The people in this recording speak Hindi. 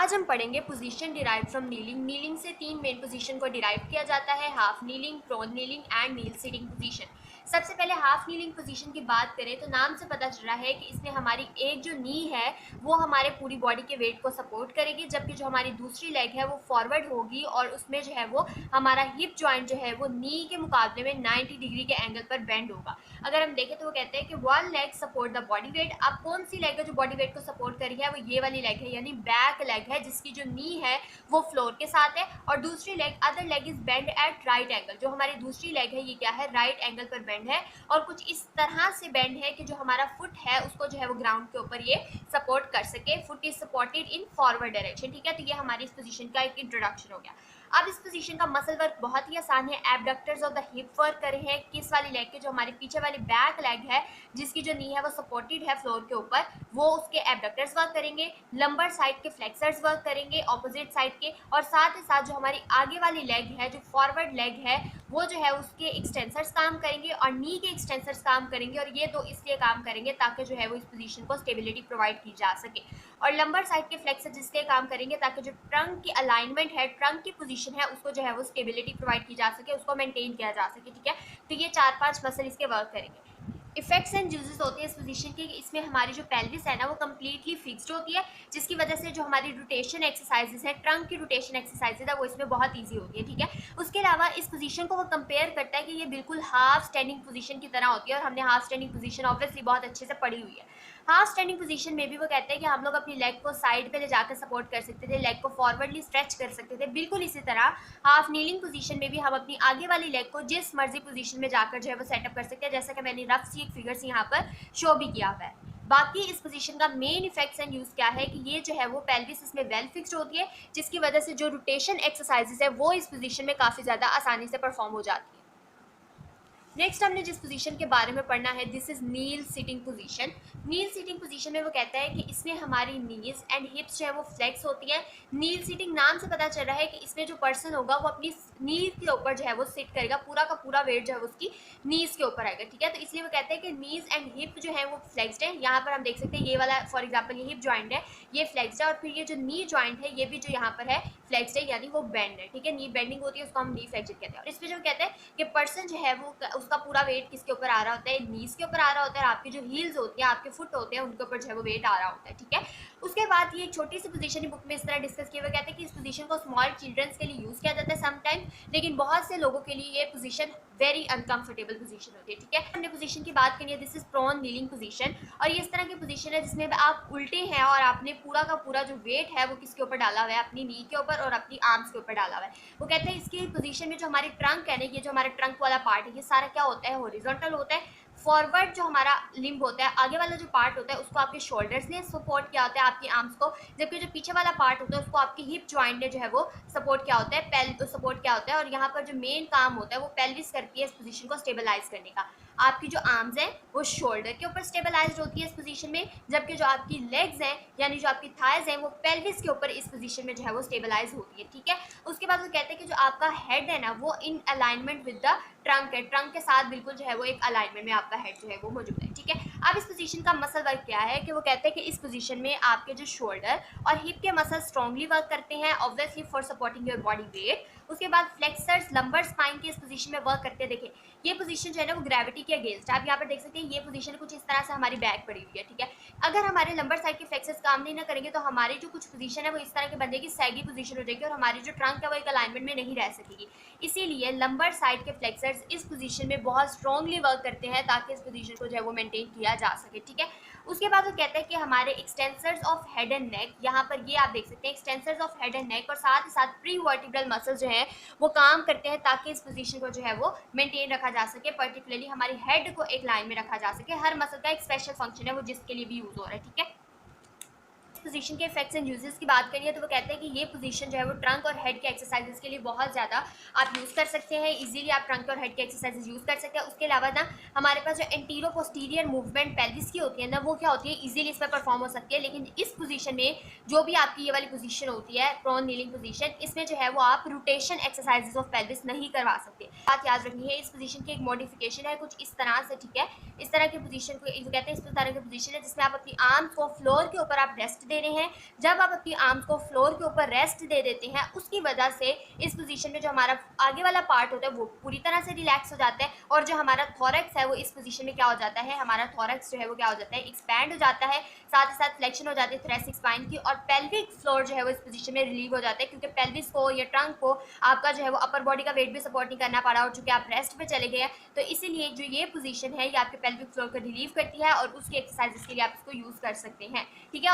आज हम पढ़ेंगे position derive from kneeling. Kneeling से तीन मेन पोजीशन को डिराइव किया जाता है, half kneeling, prone kneeling and knee sitting position. सबसे पहले हाफ नीलिंग पोजीशन की बात करें तो नाम से पता चल रहा है कि इसमें हमारी एक जो नी है वो हमारे पूरी बॉडी के वेट को सपोर्ट करेगी, जबकि जो हमारी दूसरी लेग है वो फॉरवर्ड होगी और उसमें जो है वो हमारा हिप जॉइंट जो है वो नी के मुकाबले में 90 डिग्री के एंगल पर बेंड होगा। अगर हम देखें तो वो कहते हैं कि one leg support the body weight. अब कौन सी लेग है जो बॉडी वेट को सपोर्ट कर रही है? वो ये वाली लेग है, यानी बैक लेग है, जिसकी जो नी है वो फ्लोर के साथ है। और दूसरी leg, other leg is bend at right angle. जो हमारी दूसरी लेग है ये क्या है? राइट एंगल पर बेंड है और कुछ इस तरह से बेंड है कि जो हमारा फुट है उसको जो है वो ग्राउंड के ऊपर ये सपोर्ट कर सके। Foot is supported in forward direction. ठीक है, तो ये हमारी इस पोजीशन का एक इंट्रोडक्शन हो गया। अब इस पोजीशन का मसल वर्क बहुत ही आसान है। Abductors of the hip work करे हैं किस वाली लेग के? जो हमारी पीछे वाली बैक लेग है जिसकी जो नी है वो सपोर्टेड है फ्लोर के ऊपर, वो उसके एबडक्टर्स वर्क करेंगे। लंबर साइड के फ्लेक्सर्स वर्क करेंगे ऑपोजिट साइड के, और साथ ही साथ जो हमारी आगे वाली लेग है, जो फॉरवर्ड लेग है, वो जो है उसके एक्सटेंसर्स काम करेंगे और नी के एक्सटेंसर्स काम करेंगे। और ये दो इसलिए काम करेंगे ताकि जो है वो इस पोजीशन को स्टेबिलिटी प्रोवाइड की जा सके। और लंबर साइड के फ्लेक्सर जिसके काम करेंगे ताकि जो ट्रंक की अलाइनमेंट है, ट्रंक की पोजीशन है, उसको जो है वो स्टेबिलिटी प्रोवाइड की जा सके, उसको मेंटेन किया जा सके। ठीक है, तो ये 4-5 मसल इसके वर्क करेंगे। इफेक्ट्स एंड यूजेस होते हैं इस पोजीशन के। इसमें हमारी जो पेल्विस है ना वो कम्प्लीटली फिक्स्ड होती है, जिसकी वजह से जो हमारी रोटेशन एक्सरसाइजेस है, ट्रंक की रोटेशन एक्सरसाइजेज है, वो इसमें बहुत ईजी होती है। ठीक है, उसके अलावा इस पोजीशन को वो कंपेयर करता है कि ये बिल्कुल हाफ स्टैंडिंग पोजीशन की तरह होती है, और हमने हाफ स्टैंडिंग पोजीशन ऑब्वियसली बहुत अच्छे से पढ़ी हुई है। हाफ स्टैंडिंग पोजीशन में भी वो कहते हैं कि हम लोग अपनी लेग को साइड पे ले जाकर सपोर्ट कर सकते थे, लेग को फॉरवर्डली स्ट्रेच कर सकते थे। बिल्कुल इसी तरह हाफ नीलिंग पोजीशन में भी हम अपनी आगे वाली लेग को जिस मर्जी पोजीशन में जाकर जो है वो सेटअप कर सकते हैं, जैसा कि मैंने रफ सी एक फिगर से यहाँ पर शो भी किया हुआ है। बाकी इस पोजीशन का मेन इफेक्ट्स एंड यूज क्या है कि ये जो है वो पेल्विस इसमें वेल फिक्स्ड होती है, जिसकी वजह से जो रोटेशन एक्सरसाइजेस है वो इस पोजीशन में काफ़ी ज़्यादा आसानी से परफॉर्म हो जाती है। नेक्स्ट हमने जिस पोजीशन के बारे में पढ़ना है, this is knee sitting position. Knee sitting position में वो कहता है कि इसमें हमारी नीज एंड हिप्स जो है वो फ्लेक्स होती है। नील सिटिंग नाम से पता चल रहा है कि इसमें जो पर्सन होगा वो अपनी नीज के ऊपर जो है वो सिट करेगा, पूरा का पूरा वेट जो है उसकी नीज के ऊपर आएगा। ठीक है, तो इसलिए वो कहते हैं कि नीज एंड हिप जो है वो फ्लेक्सड है। यहाँ पर हम देख सकते हैं ये वाला फॉर एग्जाम्पल ये हिप जॉइंट है, ये फ्लेक्सड है, और फिर ये जो नी जॉइंट है ये भी जो यहाँ पर है फ्लेक्सड है, यानी वो बेंड है। ठीक है, नी बेंडिंग होती है, उसको हम नी फ्लेक्सड कहते हैं। और इसमें जो कहते हैं कि पर्सन जो है वो उसका पूरा वेट किसके ऊपर आ रहा होता है? नीज के ऊपर आ रहा होता है, और आपकी जो हील्स होती है, आपके फुट होते हैं, उनके ऊपर जो है वो वेट आ रहा होता है। ठीक है, उसके बाद ये एक छोटी सी पोजीशन बुक में इस तरह डिस्कस किया हुआ, कहते हैं कि इस पोजीशन को स्मॉल चिल्ड्रंस के लिए यूज किया जाता है समटाइम, लेकिन बहुत से लोगों के लिए ये पोजीशन वेरी अनकंफर्टेबल पोजीशन होती है। ठीक है, हमने पोजीशन की बात करी है, this is prone kneeling position, और ये इस तरह की पोजीशन है जिसमें आप उल्टे हैं और आपने पूरा का पूरा जो वेट है वो किसके ऊपर डाला हुआ है? अपनी नी के ऊपर और अपनी आर्म्स के ऊपर डाला हुआ है। वो कहते हैं इसकी पोजीशन में जो हमारी ट्रंक है ना, ये जो हमारा ट्रंक वाला पार्ट है, ये सारा क्या होता है? हॉरिजॉन्टल होता है। फॉरवर्ड जो हमारा लिम्ब होता है, आगे वाला जो पार्ट होता है, उसको आपके शोल्डर्स ने सपोर्ट किया होता है, आपकी आर्म्स को, जबकि जो पीछे वाला पार्ट होता है उसको आपकी हिप जॉइंट ने जो है वो सपोर्ट किया होता है, सपोर्ट किया होता है। और यहाँ पर जो मेन काम होता है वो पेल्विस करती है इस पोजीशन को स्टेबलाइज करने का। आपकी जो आर्म्स हैं वो शोल्डर के ऊपर स्टेबलाइज होती है इस पोजीशन में, जबकि जो आपकी लेग्स हैं यानी जो आपकी थाइज हैं वो पेल्विस के ऊपर इस पोजीशन में जो है वो स्टेबलाइज होती है। ठीक है, उसके बाद वो कहते हैं कि जो आपका हेड है ना वो in alignment with the trunk है, ट्रंक के साथ बिल्कुल जो है वो एक अलाइनमेंट में आपका हेड जो है वो मौजूद है। ठीक है, अब इस पोजीशन का मसल वर्क क्या है कि वो कहते हैं कि इस पोजीशन में आपके जो शोल्डर और हिप के मसल स्ट्रांगली वर्क करते हैं, obviously for supporting your body weight. उसके बाद फ्लेक्सर्स लंबर स्पाइन के इस पोजीशन में वर्क करते हैं। देखिए ये पोजीशन जो है ना वो ग्रेविटी के अगेंस्ट, आप यहाँ पर देख सकते हैं ये पोजीशन कुछ इस तरह से हमारी बैक पड़ी हुई है। ठीक है, अगर हमारे लंबर साइड के फ्लेक्सर्स काम नहीं ना करेंगे तो हमारी जो कुछ पोजीशन है वो इस तरह की बनेगी, सैगी पोजीशन हो जाएगी, और हमारी जो ट्रंक है वो एक अलाइनमेंट में नहीं रह सकेगी। इसीलिए लंबर साइड के फ्लेक्सर्स इस पोजीशन में बहुत स्ट्रांगली वर्क करते हैं ताकि इस पोजीशन को जो है वो मेंटेन किया जा सके। ठीक है, उसके बाद वो कहते हैं कि हमारे extensors of head and neck, यहाँ पर ये आप देख सकते हैं extensors of head and neck, और साथ ही साथ प्री वर्टिब्रल मसल्स जो हैं वो काम करते हैं ताकि इस पोजीशन को जो है वो मेंटेन रखा जा सके, पर्टिकुलरली हमारी हेड को एक लाइन में रखा जा सके। हर मसल का एक स्पेशल फंक्शन है वो जिसके लिए भी यूज हो रहा है। ठीक है, पोजीशन के इफेक्ट्स एंड यूजेस की बात करिए तो वो कहते हैं कि ये पोजीशन जो है वो ट्रंक और हेड के एक्सरसाइजेस के लिए बहुत ज़्यादा आप यूज़ कर सकते हैं, इजीली आप ट्रंक और हेड के एक्सरसाइजेस यूज़ कर सकते हैं। उसके अलावा ना हमारे पास जो एंटीरो पोस्टीरियर मूवमेंट पेल्विस की होती है ना वो क्या होती है, इजीली इसमें परफॉर्म हो सकती है। लेकिन इस पोजीशन में जो भी आपकी ये वाली पोजीशन होती है प्रोन नीलिंग पोजीशन, इसमें जो है वो आप रोटेशन एक्सरसाइजेस ऑफ पेल्विस नहीं करवा सकते। बात याद रखनी है, इस पोजीशन की एक मॉडिफिकेशन है कुछ इस तरह से। ठीक है, इस तरह की पोजीशन को कहते हैं, इस तरह की पोजीशन है जिसमें आप अपनी आर्म्स को फ्लोर के ऊपर आप रेस्ट दे रहे हैं। जब आप अपनी आर्म्स को फ्लोर के ऊपर रेस्ट दे देते हैं, उसकी वजह से इस पोजीशन में जो हमारा आगे वाला पार्ट होता है वो पूरी तरह से रिलैक्स हो जाता है, और जो हमारा थोरैक्स है वो इस पोजीशन में क्या हो जाता है, हमारा थोरैक्स जो है वो क्या हो जाता है, एक्सपैंड हो जाता है। साथ ही साथ फ्लेक्शन हो जाती है थोरैसिक स्पाइन की, और पेल्विक फ्लोर जो है वो इस पोजीशन में रिलीव हो जाता है, क्योंकि पेल्विस को या ट्रंक को आपका जो है वो अपर बॉडी का वेट भी सपोर्ट नहीं करना पड़ा, और चूंकि आप रेस्ट पे चले गए हैं, तो इसीलिए जो ये पोजीशन है ये आपके पेल्विक फ्लोर को रिलीव करती है, और उसकी एक्सरसाइजेस के लिए आप इसको यूज कर सकते हैं। ठीक है।